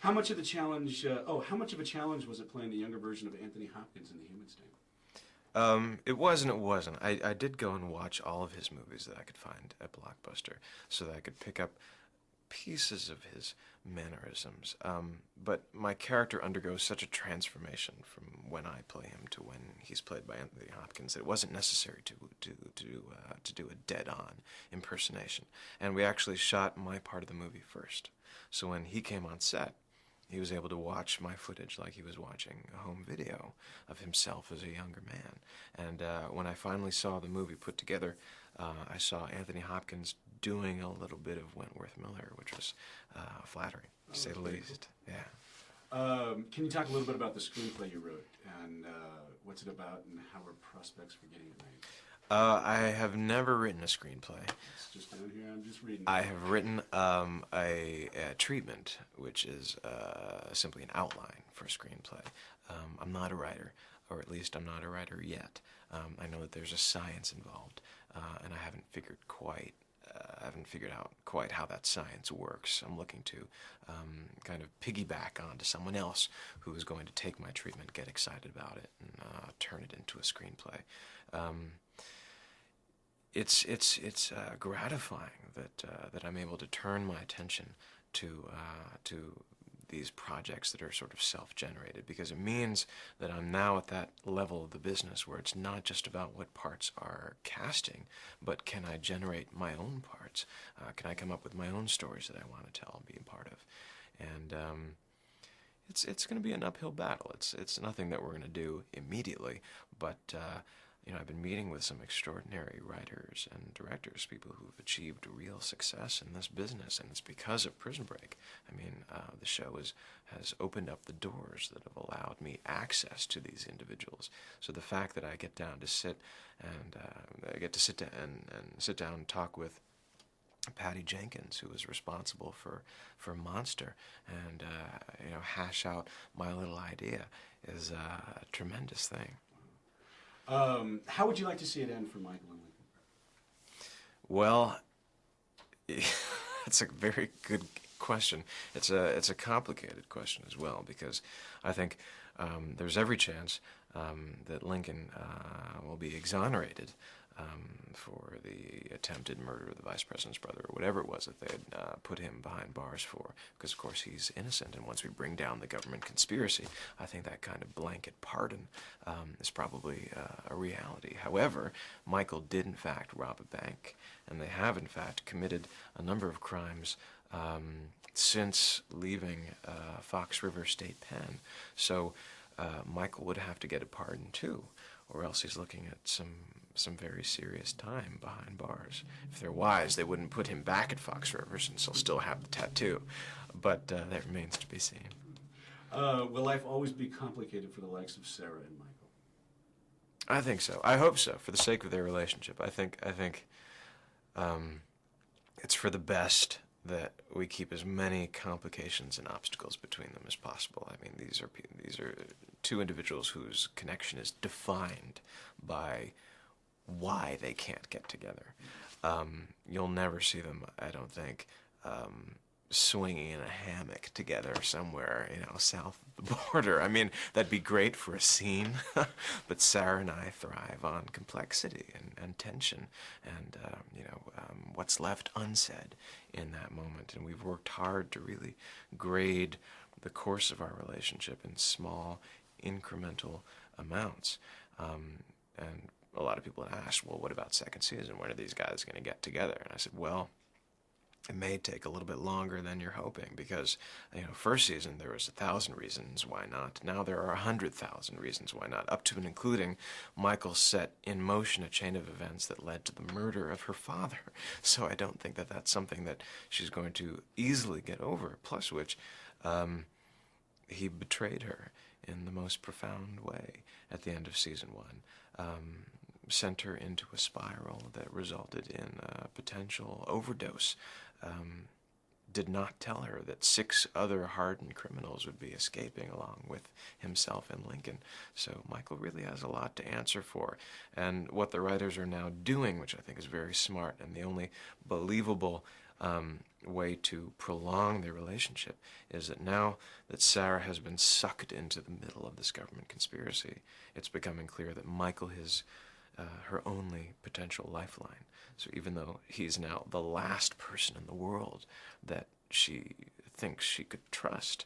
How much of the challenge? How much of a challenge was it playing the younger version of Anthony Hopkins in The Human Stain? It was and it wasn't. I did go and watch all of his movies that I could find at Blockbuster so that I could pick up pieces of his mannerisms. But my character undergoes such a transformation from when I play him to when he's played by Anthony Hopkins that it wasn't necessary to do a dead-on impersonation. And we actually shot my part of the movie first. So when he came on set, he was able to watch my footage like he was watching a home video of himself as a younger man. And when I finally saw the movie put together, I saw Anthony Hopkins doing a little bit of Wentworth Miller, which was flattering, to say the least. Cool. Yeah. Can you talk a little bit about the screenplay you wrote, and what's it about, and how are prospects for getting it made? I have never written a screenplay. It's just down here, I'm just reading. I have written a treatment, which is simply an outline for a screenplay. I'm not a writer, or at least I'm not a writer yet. I know that there's a science involved, and I haven't figured out quite how that science works. I'm looking to kind of piggyback onto someone else who is going to take my treatment, get excited about it, and turn it into a screenplay. It's gratifying that I'm able to turn my attention to these projects that are sort of self-generated, because it means that I'm now at that level of the business where it's not just about what parts are casting, but can I generate my own parts? Can I come up with my own stories that I want to tell and be a part of? And it's going to be an uphill battle. It's nothing that we're going to do immediately, but I've been meeting with some extraordinary writers and directors, people who've achieved real success in this business, and it's because of Prison Break. I mean, the show has opened up the doors that have allowed me access to these individuals. So the fact that I get down to sit and sit down and talk with Patty Jenkins, who was responsible for Monster, and hash out my little idea is a tremendous thing. How would you like to see it end for Michael and Lincoln? Well, that's a very good question. It's a complicated question as well, because I think there's every chance that Lincoln will be exonerated for the attempted murder of the vice president's brother, or whatever it was that they had put him behind bars for, because of course he's innocent, and once we bring down the government conspiracy, I think that kind of blanket pardon is probably a reality. However, Michael did in fact rob a bank, and they have in fact committed a number of crimes since leaving Fox River State Pen. So Michael would have to get a pardon too, or else he's looking at some very serious time behind bars. If they're wise, they wouldn't put him back at Fox River, since he'll still have the tattoo. But that remains to be seen. Will life always be complicated for the likes of Sarah and Michael? I think so. I hope so, for the sake of their relationship. I think it's for the best that we keep as many complications and obstacles between them as possible. I mean, these are two individuals whose connection is defined by why they can't get together. You'll never see them, I don't think, swinging in a hammock together somewhere, south of the border. I mean, that'd be great for a scene, but Sarah and I thrive on complexity and tension and, what's left unsaid in that moment. And we've worked hard to really grade the course of our relationship in small, incremental amounts. And a lot of people have asked, well, what about second season? When are these guys going to get together? And I said, well, it may take a little bit longer than you're hoping, because, first season there was 1,000 reasons why not. Now there are 100,000 reasons why not, up to and including Michael set in motion a chain of events that led to the murder of her father. So I don't think that that's something that she's going to easily get over, plus which he betrayed her in the most profound way at the end of season 1. Sent her into a spiral that resulted in a potential overdose. Did not tell her that 6 other hardened criminals would be escaping along with himself and Lincoln. So Michael really has a lot to answer for. And what the writers are now doing, which I think is very smart, and the only believable way to prolong their relationship is that now that Sarah has been sucked into the middle of this government conspiracy, it's becoming clear that Michael is her only potential lifeline. So even though he's now the last person in the world that she thinks she could trust,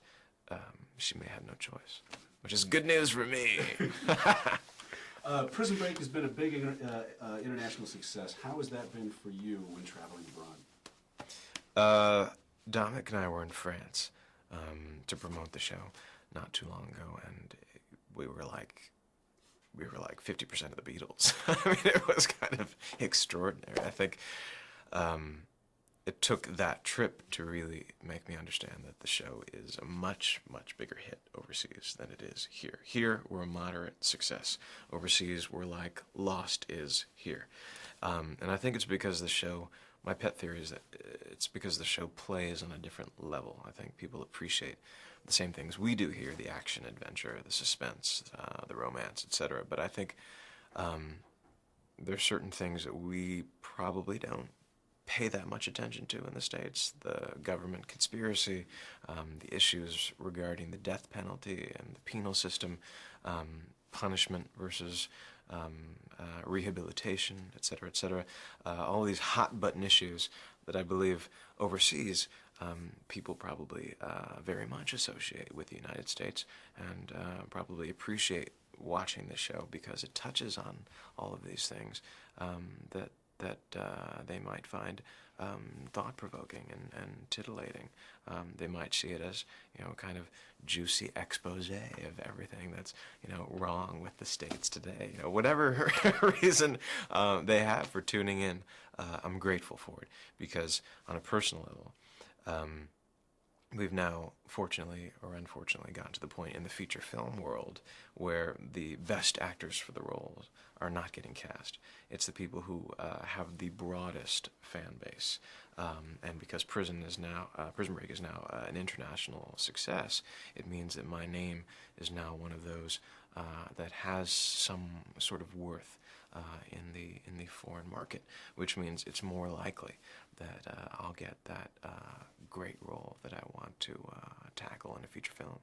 she may have no choice, which is good news for me. Prison Break has been a big international success. How has that been for you when traveling abroad? Dominic and I were in France to promote the show not too long ago, and we were like 50% of the Beatles. I mean, it was kind of extraordinary. I think it took that trip to really make me understand that the show is a much, much bigger hit overseas than it is here. Here, we're a moderate success. Overseas, we're like Lost is here. And I think it's because the show, my pet theory is that it's because the show plays on a different level. I think people appreciate the same things we do here, the action, adventure, the suspense, the romance, etc. But I think there's certain things that we probably don't pay that much attention to in the States. The government conspiracy, the issues regarding the death penalty and the penal system, punishment versus rehabilitation, etc., etc. All these hot-button issues that I believe overseas people probably very much associate with the United States and probably appreciate watching this show because it touches on all of these things that they might find thought-provoking and titillating. They might see it as, kind of juicy expose of everything that's, wrong with the States today. Whatever reason they have for tuning in, I'm grateful for it because on a personal level, we've now, fortunately or unfortunately, gotten to the point in the feature film world where the best actors for the roles are not getting cast. It's the people who have the broadest fan base. And because Prison Break is now an international success, it means that my name is now one of those that has some sort of worth in the foreign market, which means it's more likely that I'll get that great role that I want to tackle in a feature film.